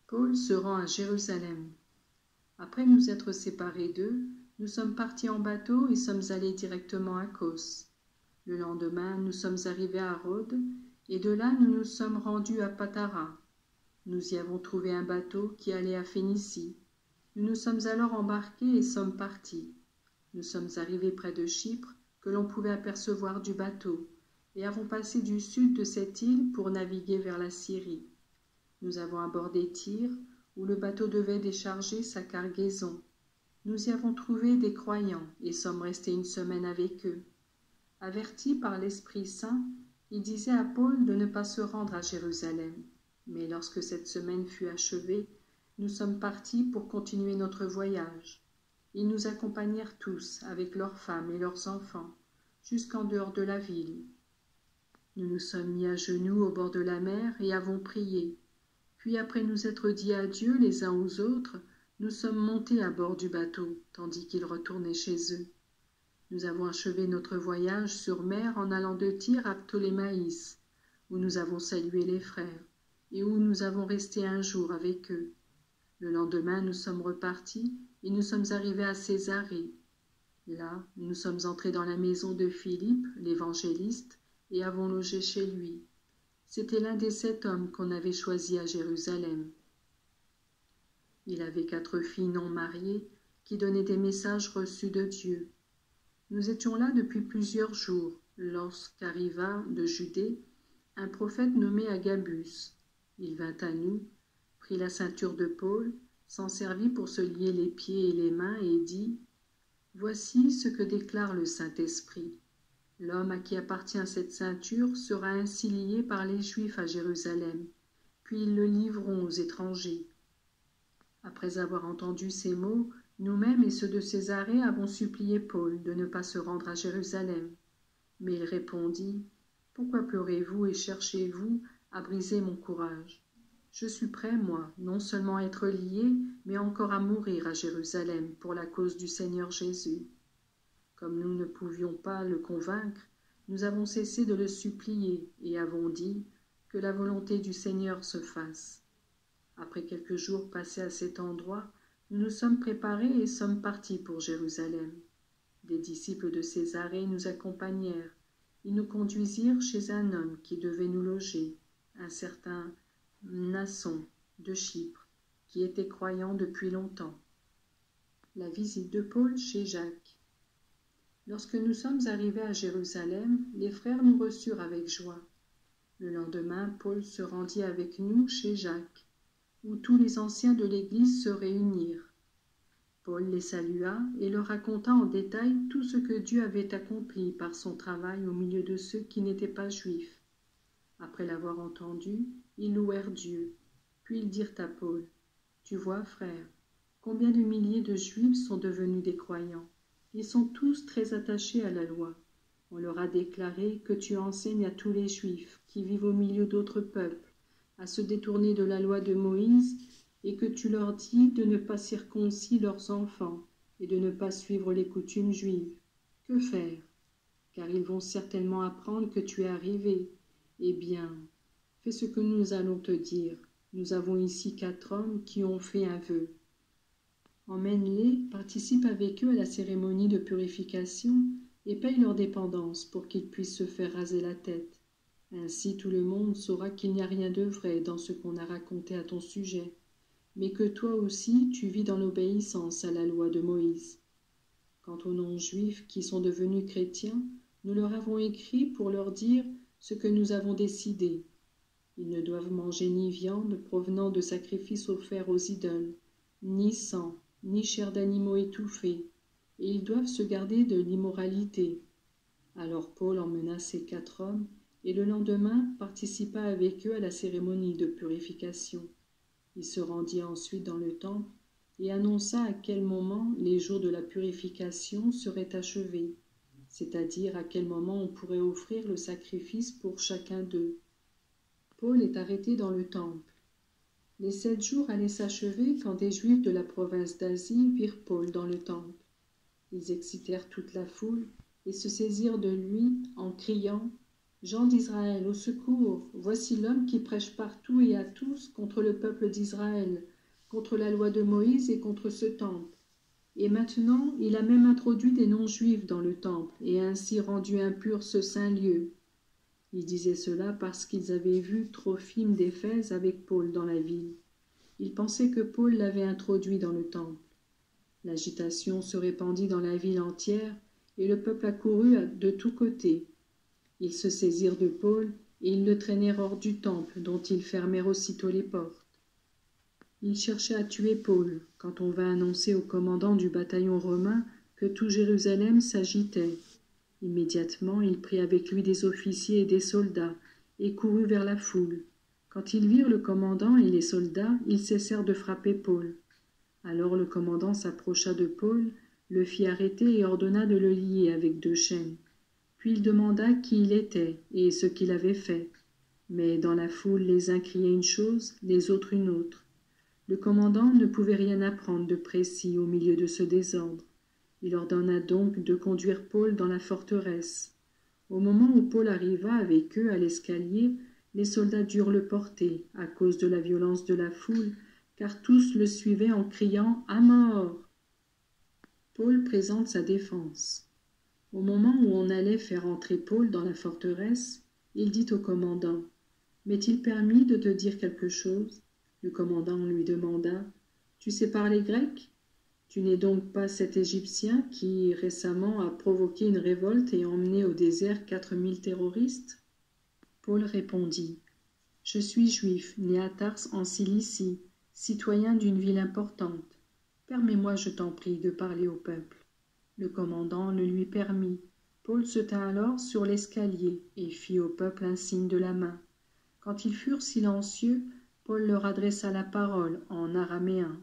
Paul se rend à Jérusalem. Après nous être séparés d'eux, nous sommes partis en bateau et sommes allés directement à Kos. Le lendemain, nous sommes arrivés à Rhodes, et de là nous nous sommes rendus à Patara. Nous y avons trouvé un bateau qui allait à Phénicie. Nous nous sommes alors embarqués et sommes partis. Nous sommes arrivés près de Chypre, que l'on pouvait apercevoir du bateau, et avons passé du sud de cette île pour naviguer vers la Syrie. Nous avons abordé Tyr, où le bateau devait décharger sa cargaison. Nous y avons trouvé des croyants et sommes restés une semaine avec eux. Averti par l'Esprit Saint, il disait à Paul de ne pas se rendre à Jérusalem. Mais lorsque cette semaine fut achevée, nous sommes partis pour continuer notre voyage. Ils nous accompagnèrent tous, avec leurs femmes et leurs enfants, jusqu'en dehors de la ville. Nous nous sommes mis à genoux au bord de la mer et avons prié. Puis après nous être dit adieu les uns aux autres, nous sommes montés à bord du bateau, tandis qu'ils retournaient chez eux. Nous avons achevé notre voyage sur mer en allant de Tyr à Ptolémaïs, où nous avons salué les frères, et où nous avons resté un jour avec eux. Le lendemain, nous sommes repartis, et nous sommes arrivés à Césarée. Là, nous sommes entrés dans la maison de Philippe, l'évangéliste, et avons logé chez lui. C'était l'un des 7 hommes qu'on avait choisis à Jérusalem. Il avait 4 filles non mariées qui donnaient des messages reçus de Dieu. Nous étions là depuis plusieurs jours, lorsqu'arriva de Judée un prophète nommé Agabus. Il vint à nous, prit la ceinture de Paul, s'en servit pour se lier les pieds et les mains et dit « Voici ce que déclare le Saint-Esprit. L'homme à qui appartient cette ceinture sera ainsi lié par les Juifs à Jérusalem, puis ils le livreront aux étrangers. » Après avoir entendu ces mots, nous-mêmes et ceux de Césarée avons supplié Paul de ne pas se rendre à Jérusalem. Mais il répondit « Pourquoi pleurez-vous et cherchez-vous à briser mon courage ? Je suis prêt, moi, non seulement à être lié, mais encore à mourir à Jérusalem pour la cause du Seigneur Jésus. » Comme nous ne pouvions pas le convaincre, nous avons cessé de le supplier et avons dit que la volonté du Seigneur se fasse. Après quelques jours passés à cet endroit, nous nous sommes préparés et sommes partis pour Jérusalem. Des disciples de Césarée nous accompagnèrent. Ils nous conduisirent chez un homme qui devait nous loger, un certain Mnason de Chypre, qui était croyant depuis longtemps. La visite de Paul chez Jacques. Lorsque nous sommes arrivés à Jérusalem, les frères nous reçurent avec joie. Le lendemain, Paul se rendit avec nous chez Jacques, où tous les anciens de l'Église se réunirent. Paul les salua et leur raconta en détail tout ce que Dieu avait accompli par son travail au milieu de ceux qui n'étaient pas juifs. Après l'avoir entendu, ils louèrent Dieu. Puis ils dirent à Paul, « Tu vois, frère, combien de milliers de Juifs sont devenus des croyants. Ils sont tous très attachés à la loi. On leur a déclaré que tu enseignes à tous les Juifs qui vivent au milieu d'autres peuples à se détourner de la loi de Moïse et que tu leur dis de ne pas circoncire leurs enfants et de ne pas suivre les coutumes juives. Que faire? Car ils vont certainement apprendre que tu es arrivé. Eh bien, fais ce que nous allons te dire. Nous avons ici 4 hommes qui ont fait un vœu. Emmène-les, participe avec eux à la cérémonie de purification et paye leur dépendance pour qu'ils puissent se faire raser la tête. Ainsi tout le monde saura qu'il n'y a rien de vrai dans ce qu'on a raconté à ton sujet, mais que toi aussi tu vis dans l'obéissance à la loi de Moïse. Quant aux non-juifs qui sont devenus chrétiens, nous leur avons écrit pour leur dire ce que nous avons décidé. Ils ne doivent manger ni viande provenant de sacrifices offerts aux idoles, ni sang, ni chair d'animaux étouffés, et ils doivent se garder de l'immoralité. Alors Paul emmena ces 4 hommes, et le lendemain participa avec eux à la cérémonie de purification. Il se rendit ensuite dans le temple et annonça à quel moment les jours de la purification seraient achevés, c'est-à-dire à quel moment on pourrait offrir le sacrifice pour chacun d'eux. Paul est arrêté dans le temple. Les 7 jours allaient s'achever quand des Juifs de la province d'Asie virent Paul dans le temple. Ils excitèrent toute la foule et se saisirent de lui en criant Gens d'Israël, au secours! Voici l'homme qui prêche partout et à tous contre le peuple d'Israël, contre la loi de Moïse et contre ce temple. Et maintenant, il a même introduit des non-juifs dans le temple et a ainsi rendu impur ce saint lieu. Ils disaient cela parce qu'ils avaient vu Trophime d'Éphèse avec Paul dans la ville. Ils pensaient que Paul l'avait introduit dans le temple. L'agitation se répandit dans la ville entière et le peuple accourut de tous côtés. Ils se saisirent de Paul et ils le traînèrent hors du temple, dont ils fermèrent aussitôt les portes. Ils cherchaient à tuer Paul, quand on vint annoncer au commandant du bataillon romain que tout Jérusalem s'agitait. Immédiatement, il prit avec lui des officiers et des soldats, et courut vers la foule. Quand ils virent le commandant et les soldats, ils cessèrent de frapper Paul. Alors le commandant s'approcha de Paul, le fit arrêter et ordonna de le lier avec 2 chaînes. Puis il demanda qui il était et ce qu'il avait fait. Mais dans la foule, les uns criaient une chose, les autres une autre. Le commandant ne pouvait rien apprendre de précis au milieu de ce désordre. Il ordonna donc de conduire Paul dans la forteresse. Au moment où Paul arriva avec eux à l'escalier, les soldats durent le porter, à cause de la violence de la foule, car tous le suivaient en criant « À mort !» Paul présente sa défense. Au moment où on allait faire entrer Paul dans la forteresse, il dit au commandant « M'est-il permis de te dire quelque chose ?» Le commandant lui demanda « Tu sais parler grec ? Tu n'es donc pas cet Égyptien qui, récemment, a provoqué une révolte et emmené au désert 4000 terroristes ?» Paul répondit « Je suis juif, né à Tars en Cilicie, citoyen d'une ville importante. Permets-moi, je t'en prie, de parler au peuple. » Le commandant le lui permit. Paul se tint alors sur l'escalier et fit au peuple un signe de la main. Quand ils furent silencieux, Paul leur adressa la parole en araméen.